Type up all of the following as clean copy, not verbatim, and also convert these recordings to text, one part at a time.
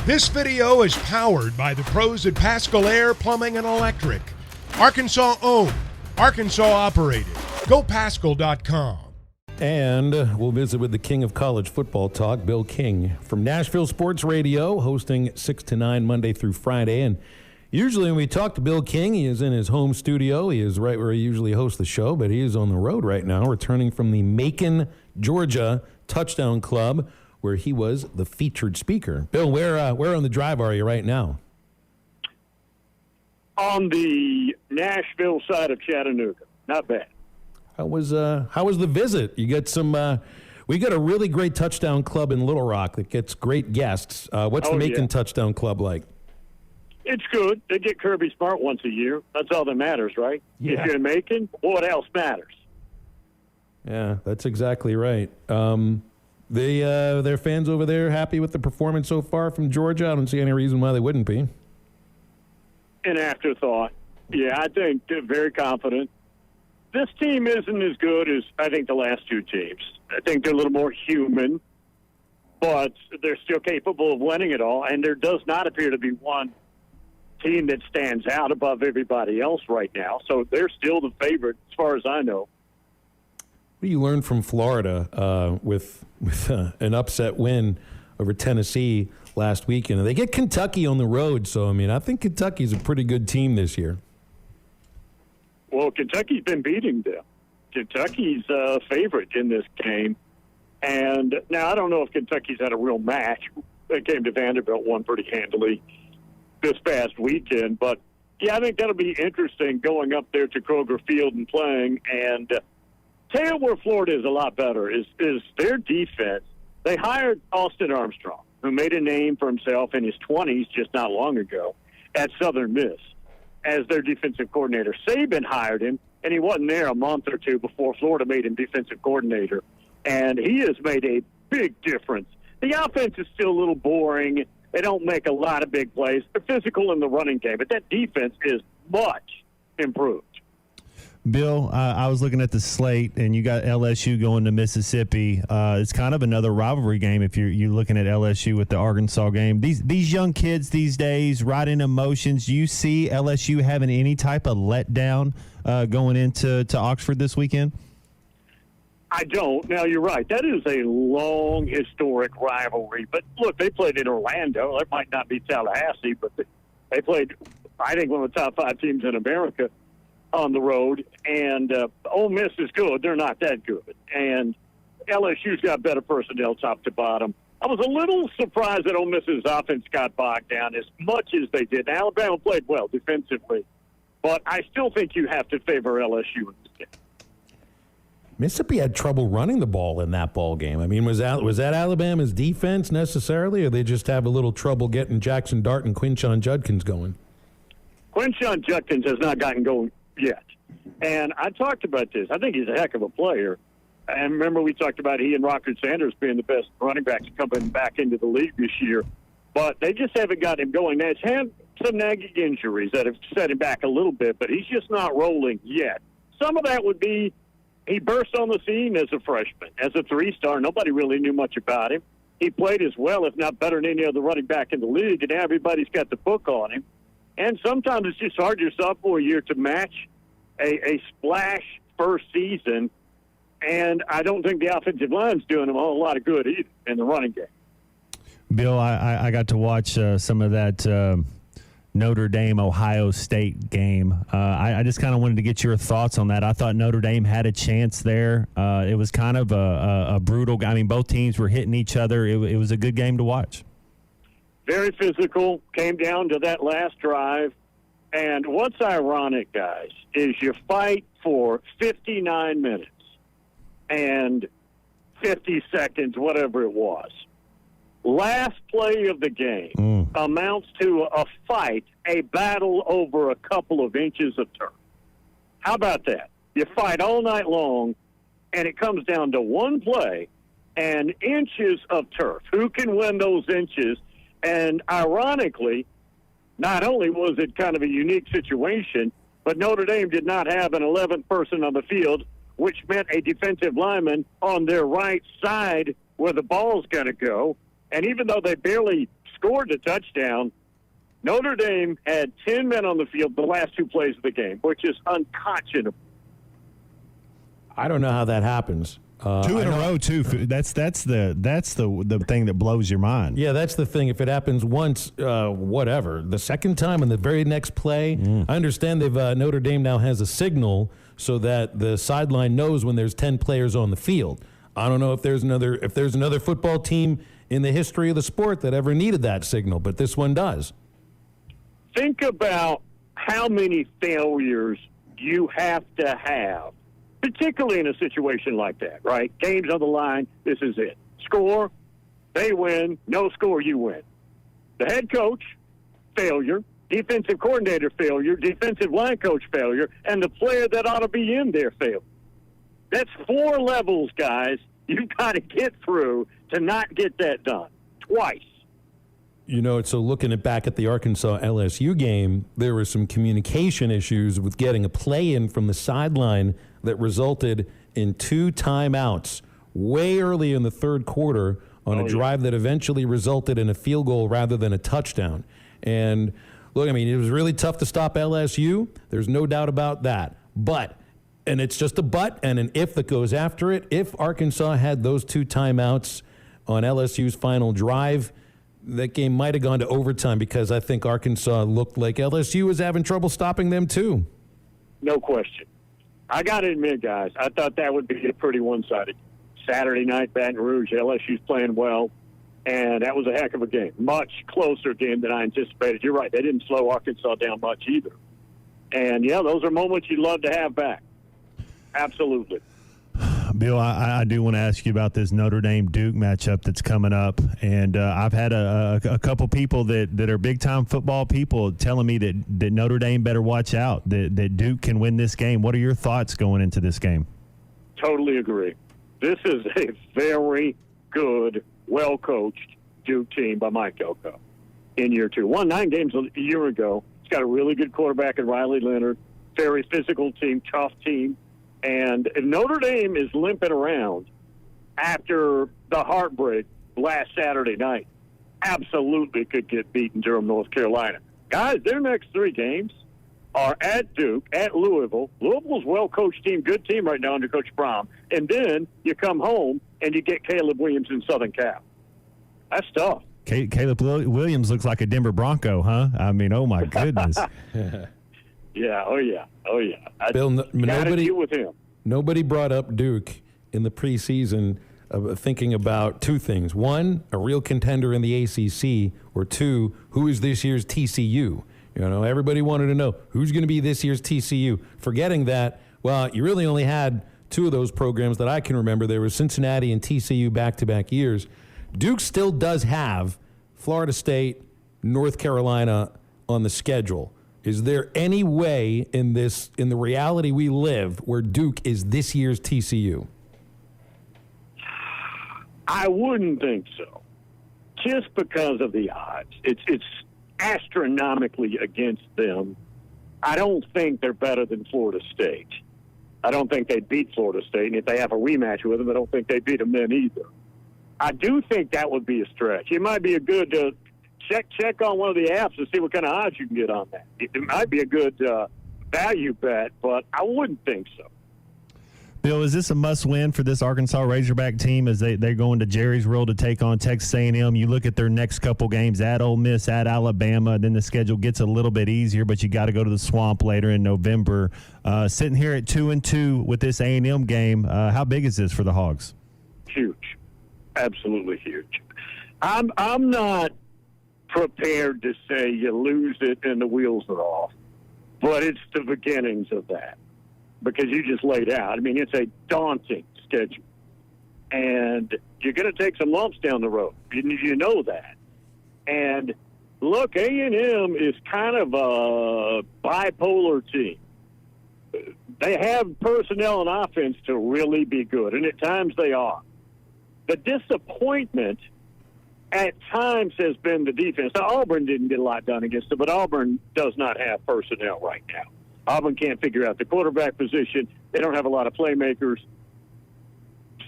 This video is powered by the pros at Pascal Air Plumbing and Electric. Arkansas owned, Arkansas operated. GoPascal.com. And we'll visit with the king of college football talk, Bill King, from Nashville Sports Radio, hosting 6 to 9 Monday through Friday. And usually when we talk to Bill King, he is in his home studio. He is right where he usually hosts the show, but he is on the road right now, returning from the Macon, Georgia Touchdown Club, where he was the featured speaker. Bill, where on the drive are you right now? On the Nashville side of Chattanooga. Not bad. How was the visit? You get some. We got a really great touchdown club in Little Rock that gets great guests. What's the Macon Touchdown Club like? It's good. They get Kirby Smart once a year. That's all that matters, right? Yeah. If you're in Macon, what else matters? Yeah, that's exactly right. Their fans over there happy with the performance so far from Georgia? I don't see any reason why they wouldn't be. An afterthought. Yeah, I think they're very confident. This team isn't as good as, I think, the last two teams. I think they're a little more human, but they're still capable of winning it all, and there does not appear to be one team that stands out above everybody else right now, so they're still the favorite as far as I know. What do you learn from Florida with an upset win over Tennessee last weekend? They get Kentucky on the road, so, I think Kentucky's a pretty good team this year. Well, Kentucky's been beating them. Kentucky's a favorite in this game. And now I don't know if Kentucky's had a real match. They came to Vanderbilt, won pretty handily this past weekend. But, yeah, I think that'll be interesting going up there to Kroger Field and playing. And tell you where Florida is a lot better is their defense. They hired Austin Armstrong, who made a name for himself in his 20s just not long ago at Southern Miss as their defensive coordinator. Saban hired him, and he wasn't there a month or two before Florida made him defensive coordinator. And he has made a big difference. The offense is still a little boring. They don't make a lot of big plays. They're physical in the running game, but that defense is much improved. Bill, I was looking at the slate, and you got LSU going to Mississippi. It's kind of another rivalry game if you're looking at LSU with the Arkansas game. These young kids these days, riding emotions. Do you see LSU having any type of letdown going into Oxford this weekend? I don't. Now, you're right. That is a long, historic rivalry. But, look, they played in Orlando. It might not be Tallahassee, but they played, I think, one of the top 5 teams in America on the road, and Ole Miss is good. They're not that good. And LSU's got better personnel top to bottom. I was a little surprised that Ole Miss's offense got bogged down as much as they did. Alabama played well defensively, but I still think you have to favor LSU in this game. Mississippi had trouble running the ball in that ball game. Was that Alabama's defense necessarily, or they just have a little trouble getting Jackson Dart and Quinshon Judkins going? Quinshon Judkins has not gotten going yet. And I talked about this. I think he's a heck of a player. And remember, we talked about he and Rocket Sanders being the best running backs coming back into the league this year. But they just haven't got him going. Now, he's had some nagging injuries that have set him back a little bit, but he's just not rolling yet. Some of that would be he burst on the scene as a freshman, as a 3-star. Nobody really knew much about him. He played as well, if not better than any other running back in the league, and now everybody's got the book on him. And sometimes it's just hard your sophomore year to match a splash first season, and I don't think the offensive line's doing them a whole lot of good either in the running game. Bill, I got to watch some of that Notre Dame Ohio State game. I just kind of wanted to get your thoughts on that. I thought Notre Dame had a chance there. It was kind of a brutal. Both teams were hitting each other. It was a good game to watch. Very physical, came down to that last drive. And what's ironic, guys, is you fight for 59 minutes and 50 seconds, whatever it was. Last play of the game amounts to a fight, a battle over a couple of inches of turf. How about that? You fight all night long, and it comes down to one play and inches of turf. Who can win those inches? And ironically, not only was it kind of a unique situation, but Notre Dame did not have an 11th person on the field, which meant a defensive lineman on their right side where the ball's going to go. And even though they barely scored the touchdown. Notre Dame had 10 men on the field the last 2 plays of the game, which is unconscionable. I don't know how that happens. 2 in a row too. That's the thing that blows your mind. Yeah, that's the thing. If it happens once, whatever. The second time in the very next play, I understand Notre Dame now has a signal so that the sideline knows when there's 10 players on the field. I don't know if there's another football team in the history of the sport that ever needed that signal, but this one does. Think about how many failures you have to have, particularly in a situation like that, right? Game's on the line. This is it. Score, they win. No score, you win. The head coach, failure. Defensive coordinator, failure. Defensive line coach, failure. And the player that ought to be in there, failure. That's 4 levels, guys, you've got to get through to not get that done twice. You know, so looking back at the Arkansas LSU game, there were some communication issues with getting a play in from the sideline that resulted in 2 timeouts way early in the third quarter on a drive that eventually resulted in a field goal rather than a touchdown. And look, I mean, it was really tough to stop LSU. There's no doubt about that. But, and it's just a but and an if that goes after it, if Arkansas had those 2 timeouts on LSU's final drive, that game might have gone to overtime because I think Arkansas looked like LSU was having trouble stopping them too. No question. I got to admit, guys, I thought that would be a pretty one-sided. Saturday night, Baton Rouge, LSU's playing well, and that was a heck of a game. Much closer game than I anticipated. You're right. They didn't slow Arkansas down much either. And, yeah, those are moments you'd love to have back. Absolutely. Bill, I do want to ask you about this Notre Dame-Duke matchup that's coming up. And I've had a couple people that are big-time football people telling me that Notre Dame better watch out, that Duke can win this game. What are your thoughts going into this game? Totally agree. This is a very good, well-coached Duke team by Mike Elko in year 2. Won 9 games a year ago. He's got a really good quarterback in Riley Leonard. Very physical team, tough team. And if Notre Dame is limping around after the heartbreak last Saturday night, absolutely could get beaten Durham, North Carolina. Guys, their next 3 games are at Duke, at Louisville. Louisville's a well-coached team, good team right now under Coach Brom. And then you come home and you get Caleb Williams in Southern Cal. That's tough. Caleb Williams looks like a Denver Bronco, huh? I mean, oh, my goodness. Yeah, oh yeah. Bill, nobody brought up Duke in the preseason thinking about 2 things. 1, a real contender in the ACC, or 2, who is this year's TCU? You know, everybody wanted to know who's going to be this year's TCU. Forgetting that, well, you really only had 2 of those programs that I can remember. There was Cincinnati and TCU back-to-back years. Duke still does have Florida State, North Carolina on the schedule. Is there any way in the reality we live, where Duke is this year's TCU? I wouldn't think so. Just because of the odds. It's astronomically against them. I don't think they're better than Florida State. I don't think they beat Florida State. And if they have a rematch with them, I don't think they beat them then either. I do think that would be a stretch. It might be a good check on one of the apps and see what kind of odds you can get on that. It might be a good value bet, but I wouldn't think so. Bill, is this a must-win for this Arkansas Razorback team as they're going to Jerry's World to take on Texas A&M? You look at their next couple games at Ole Miss, at Alabama, then the schedule gets a little bit easier, but you got to go to the Swamp later in November. Sitting here at 2-2 with this A&M game, how big is this for the Hogs? Huge. Absolutely huge. I'm not prepared to say you lose it and the wheels are off, but it's the beginnings of that because you just laid out. I mean, it's a daunting schedule, and you're going to take some lumps down the road. You know that. And look, A&M is kind of a bipolar team. They have personnel and offense to really be good, and at times they are. The disappointment at times has been the defense. Now, Auburn didn't get a lot done against it, but Auburn does not have personnel right now. Auburn can't figure out the quarterback position. They don't have a lot of playmakers.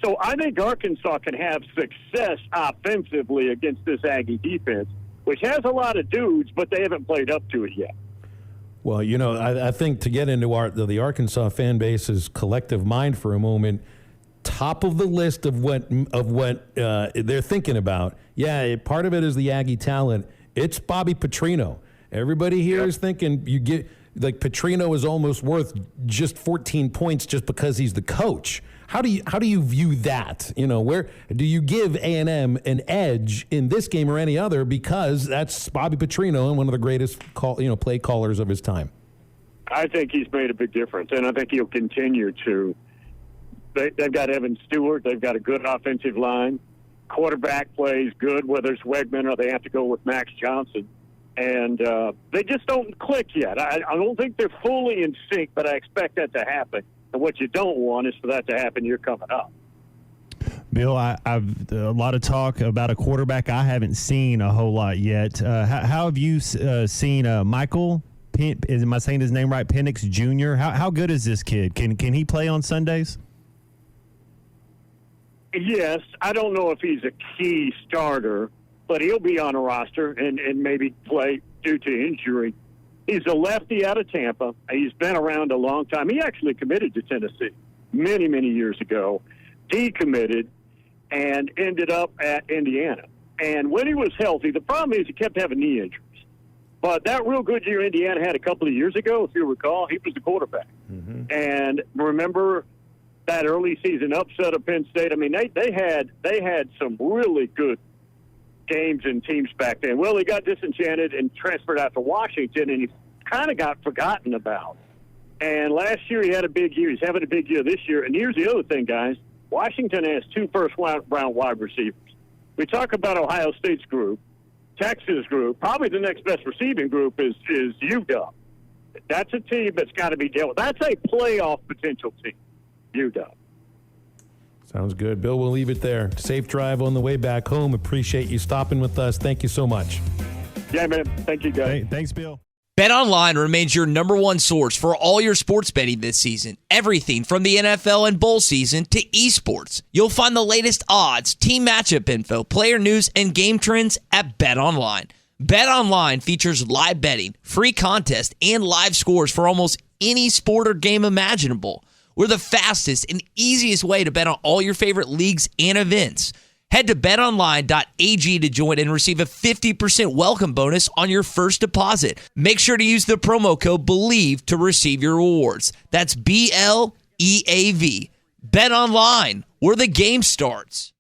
So I think Arkansas can have success offensively against this Aggie defense which has a lot of dudes, but they haven't played up to it yet. Well, I think to get into the Arkansas fan base's collective mind for a moment, top of the list of what they're thinking about. Yeah, part of it is the Aggie talent. It's Bobby Petrino. Everybody here is thinking Petrino is almost worth just 14 points just because he's the coach. How do you view that? Where do you give A&M an edge in this game or any other because that's Bobby Petrino and one of the greatest play callers of his time? I think he's made a big difference, and I think he'll continue to. They've got Evan Stewart. They've got a good offensive line. Quarterback plays good, whether it's Wegman or they have to go with Max Johnson. And they just don't click yet. I don't think they're fully in sync, but I expect that to happen. And what you don't want is for that to happen year coming up. Bill, I've a lot of talk about a quarterback I haven't seen a whole lot yet. How have you seen Michael? Am I saying his name right? Penix Jr. How good is this kid? Can he play on Sundays? Yes, I don't know if he's a key starter, but he'll be on a roster and maybe play due to injury. He's a lefty out of Tampa. He's been around a long time. He actually committed to Tennessee many, many years ago, decommitted, and ended up at Indiana. And when he was healthy, the problem is he kept having knee injuries. But that real good year Indiana had a couple of years ago, if you recall, he was the quarterback. Mm-hmm. And remember that early season upset of Penn State? I mean, they had some really good games and teams back then. Well, he got disenchanted and transferred out to Washington, and he kind of got forgotten about. And last year he had a big year. He's having a big year this year. And here's the other thing, guys. Washington has 2 first-round wide receivers. We talk about Ohio State's group, Texas group. Probably the next best receiving group is UW. That's a team that's got to be dealt with. That's a playoff potential team, UW. Sounds good. Bill, we'll leave it there. Safe drive on the way back home. Appreciate you stopping with us. Thank you so much. Yeah, man. Thank you, guys. Thanks, Bill. BetOnline remains your number one source for all your sports betting this season. Everything from the NFL and bowl season to esports. You'll find the latest odds, team matchup info, player news, and game trends at BetOnline. BetOnline features live betting, free contests, and live scores for almost any sport or game imaginable. We're the fastest and easiest way to bet on all your favorite leagues and events. Head to betonline.ag to join and receive a 50% welcome bonus on your first deposit. Make sure to use the promo code BELIEVE to receive your rewards. That's BLEAV. Bet Online, where the game starts.